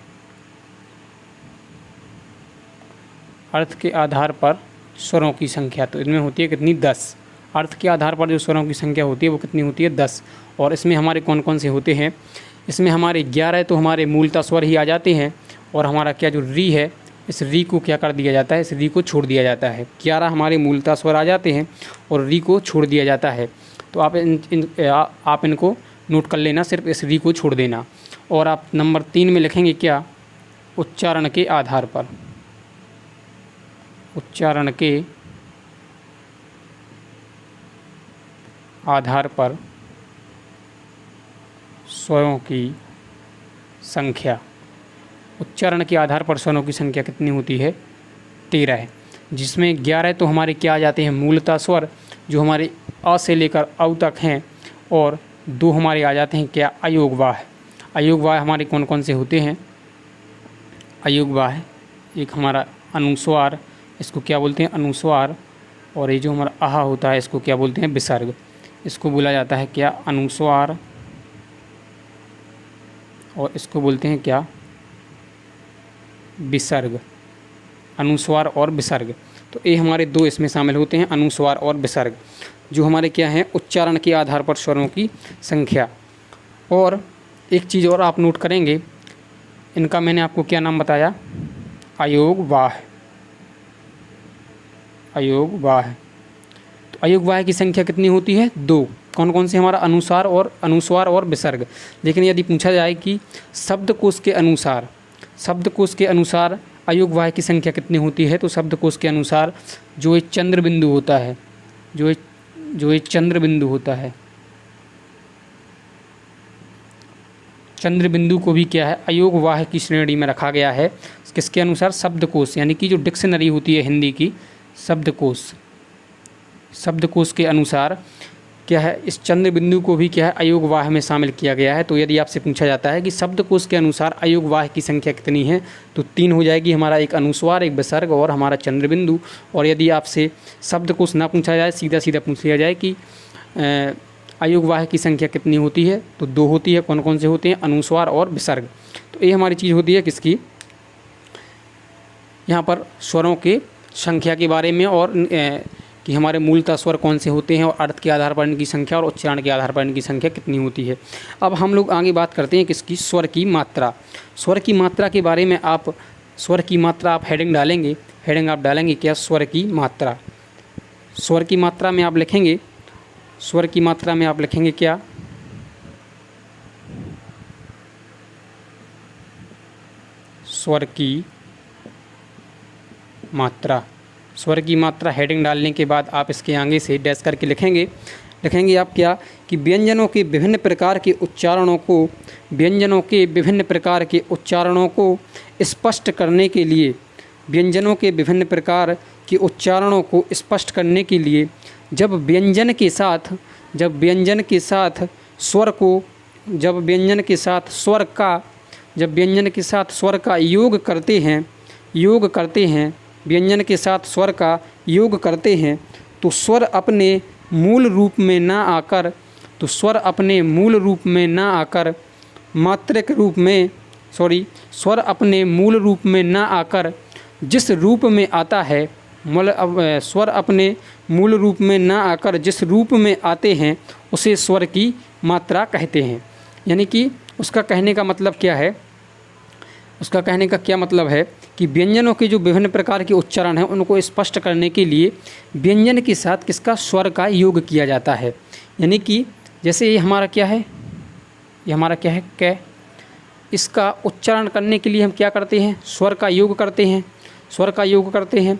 अर्थ के आधार पर स्वरों की संख्या, तो इनमें होती है कितनी 10। अर्थ के आधार पर जो स्वरों की संख्या होती है वो कितनी होती है 10। और इसमें हमारे कौन कौन से होते हैं, इसमें हमारे 11 तो हमारे मूलतः स्वर ही आ जाते हैं। और हमारा क्या जो री है, इस री को क्या कर दिया जाता है, इस री को छोड़ दिया जाता है। 11 हमारे मूलतः स्वर आ जाते हैं और री को छोड़ दिया जाता है। तो आप आप इनको नोट कर लेना, सिर्फ इस री को छोड़ देना। और आप नंबर 3 में लिखेंगे क्या उच्चारण के आधार पर, स्वरों की संख्या। उच्चारण के आधार पर स्वरों की संख्या कितनी होती है 13 है, जिसमें 11 तो हमारे क्या आ जाते हैं मूलतः स्वर जो हमारे अ से लेकर औ तक हैं। और 2 हमारे आ जाते हैं क्या अयोगवाह। अयोगवाह हमारे कौन कौन से होते हैं, अयोगवाह एक हमारा अनुस्वार, इसको क्या बोलते हैं अनुस्वार। और ये जो हमारा आह होता है इसको क्या बोलते हैं विसर्ग, इसको बोला जाता है क्या अनुस्वार और इसको बोलते हैं क्या विसर्ग, अनुस्वार और विसर्ग। तो ये हमारे 2 इसमें शामिल होते हैं अनुस्वार और विसर्ग, जो हमारे क्या हैं उच्चारण के आधार पर स्वरों की संख्या। और एक चीज़ और आप नोट करेंगे, इनका मैंने आपको क्या नाम बताया अयोगवाह। तो अयोगवाह की संख्या कितनी होती है 2। कौन कौन से हमारा अनुस्वार और विसर्ग। लेकिन यदि पूछा जाए कि शब्दकोश के अनुसार अयोगवाह की संख्या कितनी होती है, तो शब्दकोश के अनुसार जो एक चंद्र बिंदु होता है, चंद्र बिंदु को भी क्या है अयोगवाह की श्रेणी में रखा गया है। किसके अनुसार शब्दकोश, यानी कि जो डिक्शनरी होती है हिंदी की, शब्दकोश शब्दकोश के अनुसार क्या है, इस चंद्र बिंदु को भी क्या है अयोगवाह में शामिल किया गया है। तो यदि आपसे पूछा जाता है कि शब्दकोश के अनुसार अयोगवाह की संख्या कितनी है, तो 3 हो जाएगी, हमारा एक अनुस्वार, एक विसर्ग और हमारा चंद्र बिंदु। और यदि आपसे शब्दकोश ना पूछा जाए, सीधा सीधा पूछ लिया जाए कि अयोगवाह की संख्या कितनी होती है, तो 2 होती है। कौन कौन से होते हैं, अनुस्वार और विसर्ग। तो ये हमारी चीज़ होती है किसकी, यहाँ पर स्वरों के संख्या के बारे में, और कि हमारे मूलतः स्वर कौन से होते हैं और अर्थ के आधार पर इनकी संख्या और उच्चारण के आधार पर इनकी संख्या कितनी होती है। अब हम लोग आगे बात करते हैं किसकी, स्वर की मात्रा। स्वर की मात्रा के बारे में आप, स्वर की मात्रा आप हेडिंग डालेंगे, हेडिंग आप डालेंगे क्या, स्वर की मात्रा। स्वर की मात्रा में आप लिखेंगे, स्वर की मात्रा में आप लिखेंगे क्या, स्वर की मात्रा। स्वर की मात्रा हेडिंग डालने के बाद आप इसके आगे से डैश करके लिखेंगे आप क्या, कि व्यंजनों के विभिन्न प्रकार के उच्चारणों को, व्यंजनों के विभिन्न प्रकार के उच्चारणों को स्पष्ट करने के लिए, व्यंजनों के विभिन्न प्रकार के उच्चारणों को स्पष्ट करने के लिए जब व्यंजन के साथ स्वर को, जब व्यंजन के साथ स्वर का योग करते हैं, व्यंजन के साथ स्वर का योग करते हैं, तो स्वर अपने मूल रूप में ना आकर, मात्रक रूप में, स्वर अपने मूल रूप में ना आकर जिस रूप में आता है, स्वर अपने मूल रूप में ना आकर जिस रूप में आते हैं उसे स्वर की मात्रा कहते हैं। यानी कि उसका कहने का मतलब क्या है, उसका कहने का क्या मतलब है कि व्यंजनों के जो विभिन्न प्रकार के उच्चारण हैं उनको स्पष्ट करने के लिए व्यंजन के साथ किसका, स्वर का योग किया जाता है। यानी कि जैसे ये हमारा क्या है, ये हमारा क्या है, कै, इसका उच्चारण करने के लिए हम क्या करते हैं, स्वर का योग करते हैं, स्वर का योग करते हैं।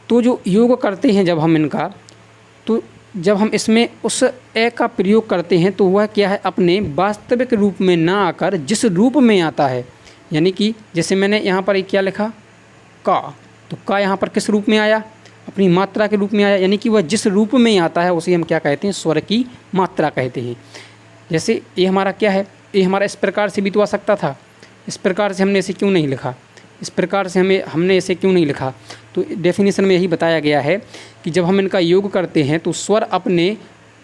तो जो योग करते हैं जब हम इनका, तो जब हम इसमें उस ए का प्रयोग करते हैं तो वह क्या है, अपने वास्तविक रूप में ना आकर जिस रूप में आता है, यानी कि जैसे मैंने यहाँ पर एक क्या लिखा, का, तो का यहाँ पर किस रूप में आया, अपनी मात्रा के रूप में आया। यानी कि वह जिस रूप में आता है उसे हम क्या कहते हैं, स्वर की मात्रा कहते हैं। जैसे ये हमारा क्या है, ये हमारा इस प्रकार से भी तो आ सकता था, इस प्रकार से हमने इसे क्यों नहीं लिखा, इस प्रकार से हमने इसे क्यों नहीं लिखा। तो डेफिनेशन में यही बताया गया है कि जब हम इनका योग करते हैं तो स्वर अपने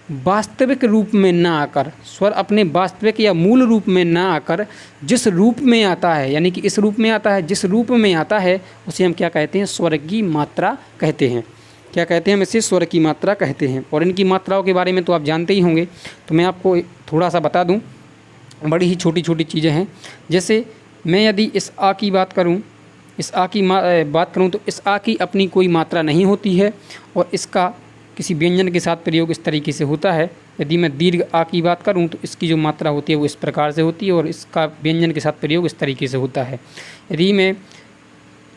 वास्तविक रूप में ना आकर, स्वर अपने वास्तविक या मूल रूप में ना आकर जिस रूप में आता है, यानी कि इस रूप में आता है, जिस रूप में आता है उसे हम क्या कहते हैं, स्वर की मात्रा कहते हैं। क्या कहते हैं, हम इसे स्वर की मात्रा कहते हैं। और इनकी मात्राओं के बारे में तो आप जानते ही होंगे, तो मैं आपको थोड़ा सा बता दूं, बड़ी ही छोटी छोटी चीज़ें हैं। जैसे मैं यदि इस आ की बात करूं, इस आ की बात करूं तो इस आ की अपनी कोई मात्रा नहीं होती है और इसका किसी व्यंजन के साथ प्रयोग इस तरीके से होता है। यदि मैं दीर्घ आ की बात करूं तो इसकी जो मात्रा होती है वो इस प्रकार से होती है और इसका व्यंजन के साथ प्रयोग इस तरीके से होता है। यदि मैं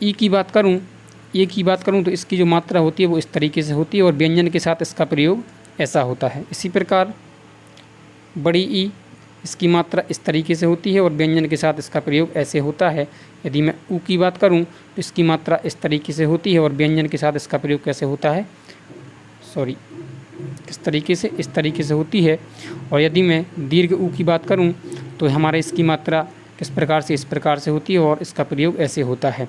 ई की बात करूं, ए की बात करूं तो इसकी जो मात्रा होती है वो इस तरीके से होती है और व्यंजन के साथ इसका प्रयोग ऐसा होता है। इसी प्रकार बड़ी ई, इसकी मात्रा इस तरीके से होती है और व्यंजन के साथ इसका प्रयोग ऐसे होता है। यदि मैं ऊ की बात करूं तो इसकी मात्रा इस तरीके से होती है और व्यंजन के साथ इसका प्रयोग कैसे होता है, किस तरीके से, इस तरीके से होती है। और यदि मैं दीर्घ ऊ की बात करूं तो हमारे इसकी मात्रा किस प्रकार से, इस प्रकार से होती है और इसका प्रयोग ऐसे होता है।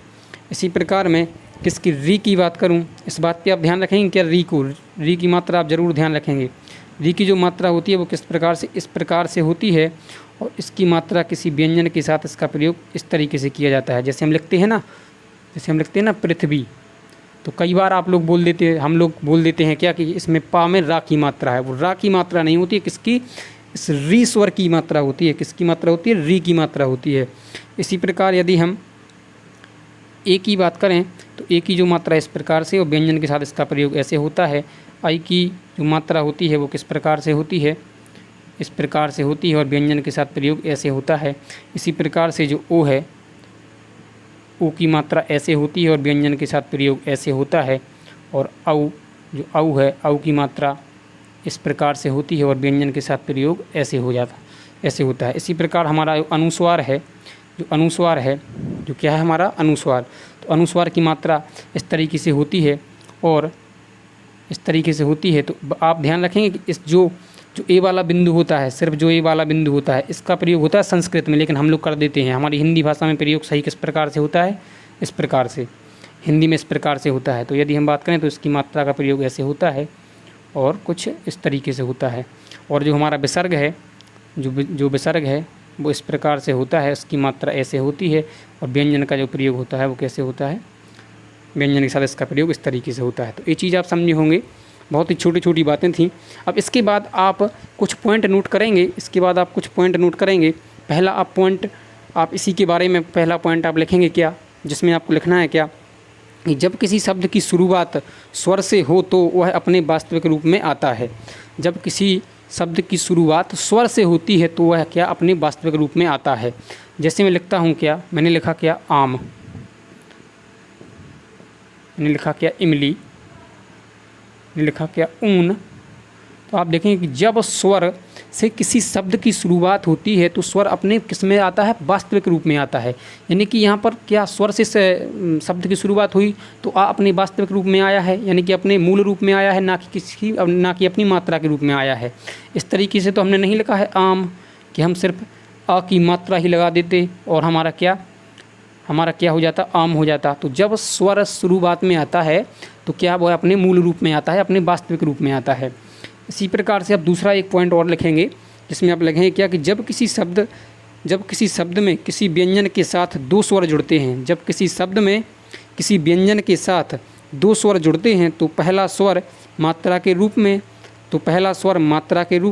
इसी प्रकार मैं किसकी री की बात करूं, इस बात पे आप ध्यान रखेंगे क्या, री की मात्रा आप ज़रूर ध्यान रखेंगे। री की जो मात्रा होती है वो किस प्रकार से, इस प्रकार से होती है और इसकी मात्रा किसी व्यंजन के साथ इसका प्रयोग इस तरीके से किया जाता है। जैसे हम लिखते हैं ना, पृथ्वी, तो कई बार आप लोग हम लोग बोल देते हैं क्या कि इसमें पा में रा की मात्रा है। वो रा की मात्रा नहीं होती है, किसकी, इस री स्वर की मात्रा होती है। किसकी मात्रा होती है, री की मात्रा होती है। इसी प्रकार यदि हम ए की बात करें तो ए की जो मात्रा इस प्रकार से और व्यंजन के साथ इसका प्रयोग ऐसे होता है। आई की जो मात्रा होती है वो किस प्रकार से होती है, इस प्रकार से होती है और व्यंजन के साथ प्रयोग ऐसे होता है। इसी प्रकार से जो ओ है, ओ की मात्रा ऐसे होती है और व्यंजन के साथ प्रयोग ऐसे होता है। और औ, जो औ है, औ की मात्रा इस प्रकार से होती है और व्यंजन के साथ प्रयोग ऐसे होता है। इसी प्रकार हमारा अनुस्वार है, जो क्या है हमारा अनुस्वार, तो अनुस्वार की मात्रा इस तरीके से होती है और इस तरीके से होती है। तो आप ध्यान रखेंगे कि इस जो ए वाला बिंदु होता है, सिर्फ जो ए वाला बिंदु होता है, इसका प्रयोग होता है संस्कृत में, लेकिन हम लोग कर देते हैं। हमारी हिंदी भाषा में प्रयोग सही किस प्रकार से होता है, इस प्रकार से, हिंदी में इस प्रकार से होता है। तो यदि हम बात करें तो इसकी मात्रा का प्रयोग ऐसे होता है और कुछ इस तरीके से होता है। और जो हमारा विसर्ग है, जो विसर्ग है वो इस प्रकार से होता है, इसकी मात्रा ऐसे होती है। और व्यंजन का जो प्रयोग होता है वो कैसे होता है, व्यंजन के साथ इसका प्रयोग इस तरीके से होता है। तो ये चीज़ आप समझे होंगे, बहुत ही छोटी छोटी बातें थीं। अब इसके बाद आप कुछ पॉइंट नोट करेंगे, पहला आप पॉइंट, आप इसी के बारे में पहला पॉइंट आप लिखेंगे क्या, जिसमें आपको लिखना है क्या, कि जब किसी शब्द की शुरुआत स्वर से हो तो वह अपने वास्तविक रूप में आता है। जब किसी शब्द की शुरुआत स्वर से होती है तो वह क्या, अपने वास्तविक रूप में आता है। जैसे मैं लिखता हूँ क्या, मैंने लिखा क्या आम, मैंने लिखा क्या इमली, मैंने लिखा क्या ऊन। तो आप देखेंगे कि जब स्वर से किसी शब्द की शुरुआत होती है तो स्वर अपने किस में आता है, वास्तविक रूप में आता है। यानी कि यहाँ पर क्या स्वर से शब्द की शुरुआत हुई तो आ अपने वास्तविक रूप में आया है, यानी कि अपने मूल रूप में आया है, ना कि अपनी मात्रा के रूप में आया है। इस तरीके से तो हमने नहीं लिखा है आम कि हम सिर्फ आ की मात्रा ही लगा देते और हमारा क्या हो जाता, आम हो जाता। तो जब स्वर शुरुआत में आता है तो क्या वो अपने मूल रूप में आता है, अपने वास्तविक रूप में आता है। इसी प्रकार से आप दूसरा एक पॉइंट और लिखेंगे, जिसमें आप लिखेंगे क्या, कि जब किसी शब्द में किसी व्यंजन के साथ दो स्वर जुड़ते हैं, जब किसी शब्द में किसी व्यंजन के साथ दो स्वर जुड़ते हैं तो पहला स्वर मात्रा के रूप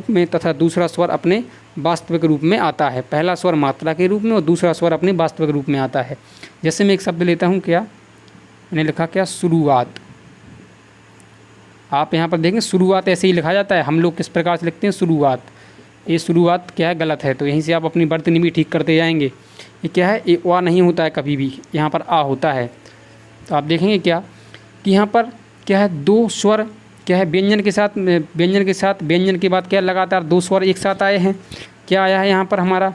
में तथा दूसरा स्वर अपने वास्तविक रूप में आता है। पहला स्वर मात्रा के रूप में और दूसरा स्वर अपने वास्तविक रूप में आता है। जैसे मैं एक शब्द लेता हूँ क्या, मैंने लिखा क्या शुरुआत। आप यहाँ पर देखेंगे शुरुआत ऐसे ही लिखा जाता है, हम लोग किस प्रकार से लिखते हैं शुरुआत। ये शुरुआत क्या है, गलत है। तो यहीं से आप अपनी वर्तनी भी ठीक करते जाएंगे। ये क्या है, ये वा नहीं होता है कभी भी, यहाँ पर आ होता है। तो आप देखेंगे क्या कि यहाँ पर क्या है, दो स्वर क्या है, व्यंजन के साथ व्यंजन के बाद क्या लगातार दो स्वर एक साथ आए हैं। क्या आया है यहाँ पर हमारा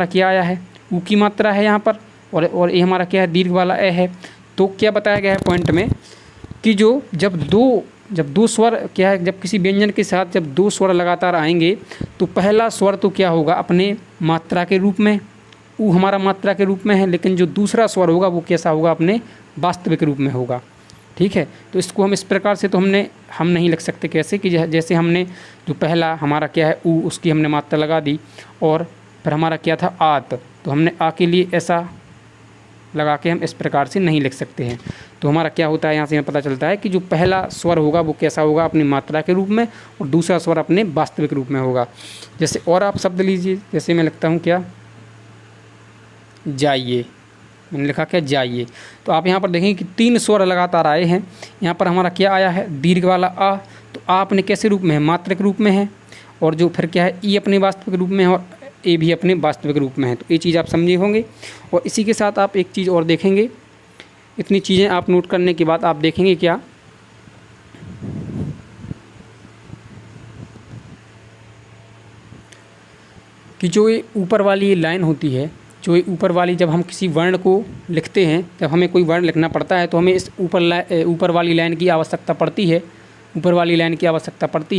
क्या आया है, ऊ की मात्रा है यहाँ पर, और ये हमारा क्या है, दीर्घ वाला ए है। तो क्या बताया गया है पॉइंट में कि जब दो स्वर क्या है, जब किसी व्यंजन के साथ जब दो स्वर लगातार आएंगे तो पहला स्वर तो क्या होगा, अपने मात्रा के रूप में, ऊ हमारा मात्रा के रूप में है, लेकिन जो दूसरा स्वर होगा वो कैसा होगा, अपने वास्तविक रूप में होगा। ठीक है, तो इसको हम इस प्रकार से तो हम नहीं लिख सकते। कैसे कि जैसे हमने जो पहला हमारा क्या है ऊ, उसकी हमने मात्रा लगा दी, और फिर हमारा क्या था आत, तो हमने आ के लिए ऐसा लगा के हम इस प्रकार से नहीं लिख सकते हैं। तो हमारा क्या होता है, यहाँ से हमें पता चलता है कि जो पहला स्वर होगा वो कैसा होगा, अपनी मात्रा के रूप में, और दूसरा स्वर अपने वास्तविक रूप में होगा। जैसे और आप शब्द लीजिए, जैसे मैं लिखता हूँ क्या जाइए, मैंने लिखा क्या जाइए। तो आप यहाँ पर देखेंगे कि तीन स्वर लगातार आए हैं। यहाँ पर हमारा क्या आया है, दीर्घ वाला आ। तो आ अपने कैसे रूप में है, मात्रक रूप में है, और जो फिर क्या है ई अपने वास्तविक रूप में है, और ए भी अपने वास्तविक रूप में है। तो ये चीज़ आप समझे होंगे। और इसी के साथ आप एक चीज़ और देखेंगे, इतनी चीज़ें आप नोट करने के बाद आप देखेंगे क्या कि जो ये ऊपर वाली लाइन होती है, जो ये ऊपर वाली, जब हम किसी वर्ण को लिखते हैं, जब हमें कोई वर्ण लिखना पड़ता है तो हमें इस ऊपर वाली लाइन की आवश्यकता पड़ती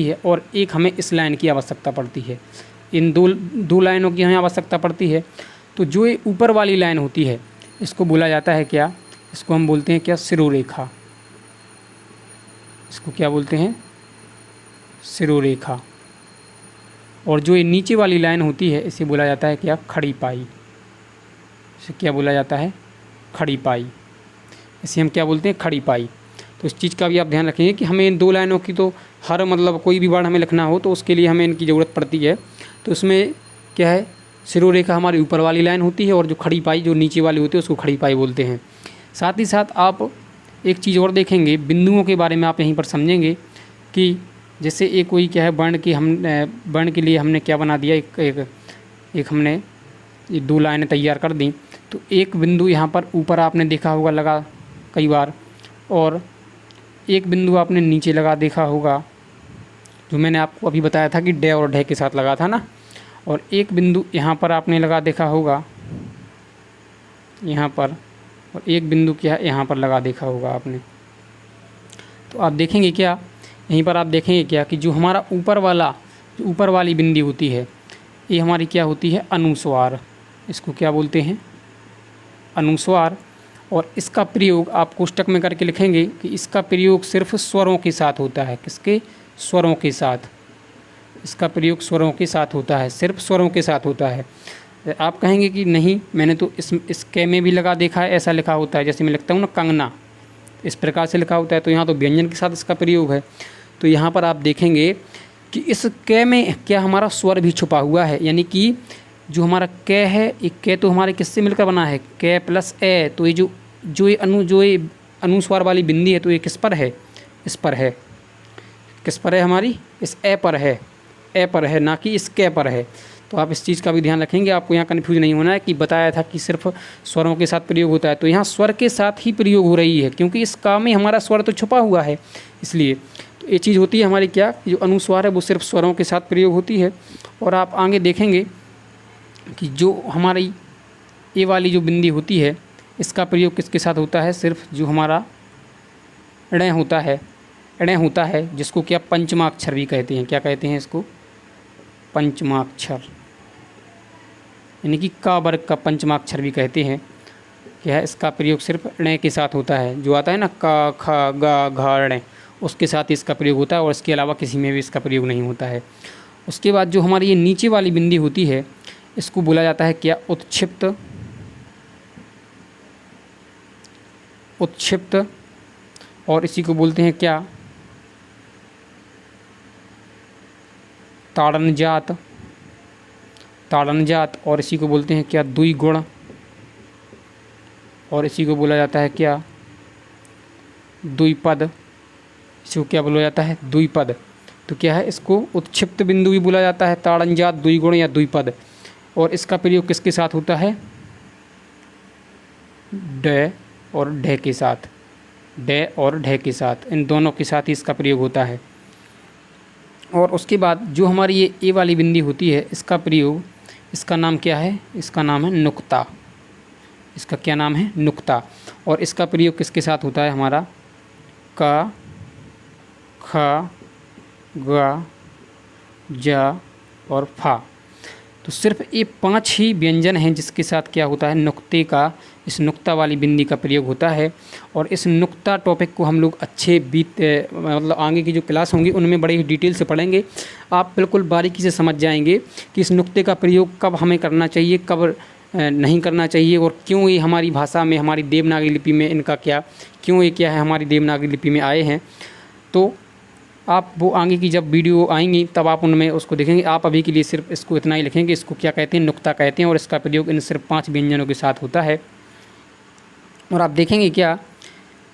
है, और एक हमें इस लाइन की आवश्यकता पड़ती है। इन दो लाइनों की हमें आवश्यकता पड़ती है। तो जो ये ऊपर वाली लाइन होती है इसको बोला जाता है क्या, इसको हम बोलते हैं क्या, शिरोरेखा। इसको क्या बोलते हैं, शिरोरेखा। और जो ये नीचे वाली लाइन होती है इसे बोला जाता है क्या, खड़ी पाई। इसे क्या बोला जाता है, खड़ी पाई। इसे हम क्या बोलते हैं, खड़ी पाई। तो इस चीज़ का भी आप ध्यान रखेंगे कि हमें इन दो लाइनों की तो हर कोई भी वर्ण हमें लिखना हो तो उसके लिए हमें इनकी ज़रूरत पड़ती है। तो इसमें क्या है, शिरोरेखा हमारी ऊपर वाली लाइन होती है, और जो खड़ी पाई जो नीचे वाली होती है उसको खड़ी पाई बोलते हैं। साथ ही साथ आप एक चीज़ और देखेंगे, बिंदुओं के बारे में आप यहीं पर समझेंगे कि जैसे एक कोई क्या है वर्ण के लिए हमने क्या बना दिया, एक हमने ये दो लाइनें तैयार कर दी। तो एक बिंदु यहाँ पर ऊपर आपने देखा होगा लगा कई बार, और एक बिंदु आपने नीचे लगा देखा होगा, जो मैंने आपको अभी बताया था कि डे और ढे के साथ लगा था ना। और एक बिंदु यहाँ पर आपने लगा देखा होगा यहाँ पर, और एक बिंदु क्या है यहाँ पर लगा देखा होगा आपने। तो आप देखेंगे क्या यहीं पर आप देखेंगे क्या कि जो हमारा ऊपर वाली बिंदी होती है, ये हमारी क्या होती है, अनुस्वार। इसको क्या बोलते हैं, अनुस्वार। और इसका प्रयोग आप कोष्टक में करके लिखेंगे कि इसका प्रयोग सिर्फ स्वरों के साथ होता है। किसके, स्वरों के साथ। इसका प्रयोग स्वरों के साथ होता है, सिर्फ स्वरों के साथ होता है। आप कहेंगे कि नहीं, मैंने तो इस कै में भी लगा देखा है, ऐसा लिखा होता है, जैसे मैं लिखता हूँ ना कंगना, इस प्रकार से लिखा होता है, तो यहाँ तो व्यंजन के साथ इसका प्रयोग है। तो यहाँ पर आप देखेंगे कि इस कै में क्या हमारा स्वर भी छुपा हुआ है, यानी कि जो हमारा कै है, एक कै तो हमारे किससे मिलकर बना है, कै प्लस ए। तो ये जो ये अनुस्वार वाली बिंदी है, तो ये किस पर है, इस पर है। किस पर है हमारी, इस ए पर है, ए पर है, ना कि इस कै पर है। तो आप इस चीज़ का भी ध्यान रखेंगे, आपको यहाँ कन्फ्यूज नहीं होना है कि बताया था कि सिर्फ स्वरों के साथ प्रयोग होता है, तो यहाँ स्वर के साथ ही प्रयोग हो रही है, क्योंकि इस का में हमारा स्वर तो छुपा हुआ है, इसलिए। तो ये चीज़ होती है हमारी क्या, जो अनुस्वार है वो सिर्फ स्वरों के साथ प्रयोग होती है। और आप आगे देखेंगे कि जो हमारी ये वाली जो बिंदी होती है, इसका प्रयोग किसके साथ होता है, सिर्फ जो हमारा ण होता है, ण होता है, जिसको क्या पंचमाक्षर भी कहते हैं। क्या कहते हैं इसको, पंचमाक्षर, यानी कि का वर्ग का पंचमाक्षर भी कहते हैं। क्या है, इसका प्रयोग सिर्फ ण के साथ होता है, जो आता है ना का, खा, गा, घा, ण, उसके साथ ही इसका प्रयोग होता है, और इसके अलावा किसी में भी इसका प्रयोग नहीं होता है। उसके बाद जो हमारी ये नीचे वाली बिंदी होती है, इसको बोला जाता है क्या, उत्क्षिप्त, उत्क्षिप्त। और इसी को बोलते हैं क्या, ताड़नजात, ताड़नजात। और इसी को बोलते हैं क्या, द्विगुण। और इसी को बोला जाता है क्या, द्विपद। इसको क्या बोला जाता है, द्विपद। तो क्या है, इसको उत्क्षिप्त बिंदु भी बोला जाता है, ताड़नजात, द्विगुण या द्विपद। और इसका प्रयोग किसके साथ होता है, ड और ढ के साथ, ड और ढ के साथ, इन दोनों के साथ ही इसका प्रयोग होता है। और उसके बाद जो हमारी ये ए वाली बिंदी होती है, इसका प्रयोग, इसका नाम क्या है, इसका नाम है नुक्ता। इसका क्या नाम है, नुक्ता। और इसका प्रयोग किसके साथ होता है हमारा, का, ख, ग, ज और फा। तो सिर्फ ये 5 ही व्यंजन हैं जिसके साथ क्या होता है, नुक्ते का, इस नुक्ता वाली बिंदी का प्रयोग होता है। और इस नुक्ता टॉपिक को हम लोग अच्छे मतलब आगे की जो क्लास होंगी उनमें बड़ी ही डिटेल से पढ़ेंगे। आप बिल्कुल बारीकी से समझ जाएंगे कि इस नुक्ते का प्रयोग कब हमें करना चाहिए, कब नहीं करना चाहिए, और क्यों ये हमारी भाषा में, हमारी देवनागरी लिपि में इनका क्या, क्यों ये क्या है हमारी देवनागरी लिपि में आए हैं। तो आप वो आगे की जब वीडियो आएंगी तब आप उनमें उसको देखेंगे। आप अभी के लिए सिर्फ इसको इतना ही लिखेंगे, इसको क्या कहते हैं, नुक्ता कहते हैं, और इसका प्रयोग इन सिर्फ 5 व्यंजनों के साथ होता है। और आप देखेंगे क्या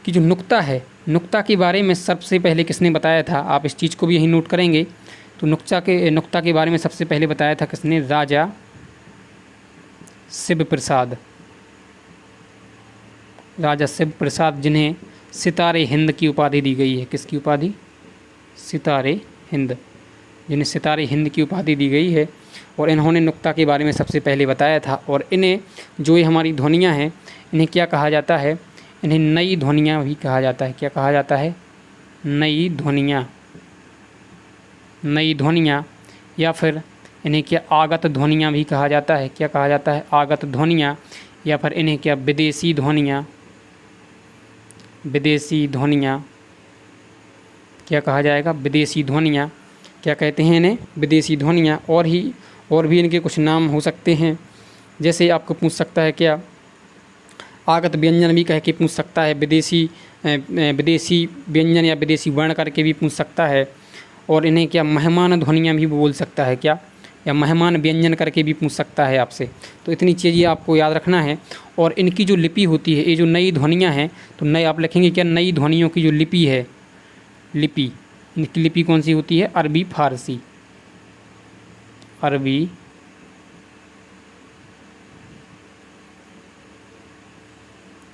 कि जो नुक्ता है, नुक्ता के बारे में सबसे पहले किसने बताया था, आप इस चीज़ को भी यहीं नोट करेंगे। तो नुक्ता के बारे में सबसे पहले बताया था किसने, राजा शिव प्रसाद, राजा शिव प्रसाद, जिन्हें सितारे हिंद की उपाधि दी गई है। किसकी उपाधि, सितारे हिंद, जिन्हें सितारे हिंद की उपाधि दी गई है। और इन्होंने नुक्ता के बारे में सबसे पहले बताया था। और इन्हें जो ये हमारी ध्वनियाँ हैं, इन्हें क्या कहा जाता है, इन्हें नई ध्वनियाँ भी कहा जाता है। क्या कहा जाता है, नई ध्वनियाँ, नई ध्वनियाँ। या फिर इन्हें क्या, आगत ध्वनियाँ भी कहा जाता है। क्या कहा जाता है, आगत ध्वनियाँ। या फिर इन्हें क्या, विदेशी ध्वनियाँ, विदेशी ध्वनियाँ। क्या कहा जाएगा, विदेशी ध्वनियाँ। क्या कहते हैं इन्हें, विदेशी ध्वनियाँ। और भी इनके कुछ नाम हो सकते हैं, जैसे आपको पूछ सकता है क्या, आगत व्यंजन भी कह के पूछ सकता है, विदेशी व्यंजन या विदेशी वर्ण करके भी पूछ सकता है। और इन्हें क्या, मेहमान ध्वनियाँ भी बोल सकता है क्या, या मेहमान व्यंजन करके भी पूछ सकता है आपसे। तो इतनी चीज़ें आपको याद रखना है। और इनकी जो लिपि होती है, ये जो नई ध्वनियाँ हैं, तो नए आप लिखेंगे क्या, नई ध्वनियों की जो लिपि है, लिपि, इनकी लिपि कौन सी होती है, अरबी फारसी, अरबी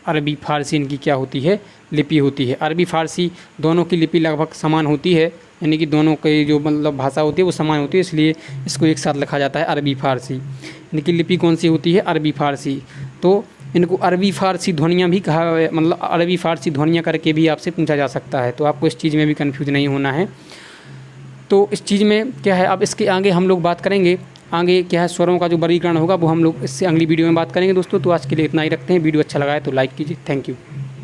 अरबी फारसी इनकी क्या होती है, लिपि होती है। अरबी फारसी दोनों की लिपि लगभग समान होती है, यानी कि दोनों की जो मतलब भाषा होती है वो समान होती है, इसलिए इसको एक साथ लिखा जाता है अरबी फारसी। इनकी लिपि कौन सी होती है, अरबी फारसी। तो इनको अरबी फ़ारसी ध्वनियाँ भी कहा, मतलब अरबी फ़ारसी ध्वनियाँ करके भी आपसे पूछा जा सकता है, तो आपको इस चीज़ में भी कन्फ्यूज़ नहीं होना है। तो इस चीज़ में क्या है, अब इसके आगे हम लोग बात करेंगे, आगे क्या है स्वरों का जो वर्गीकरण होगा वो हम लोग इससे अगली वीडियो में बात करेंगे दोस्तों। तो आज के लिए इतना ही रखते हैं। वीडियो अच्छा लगा है तो लाइक कीजिए। Thank you.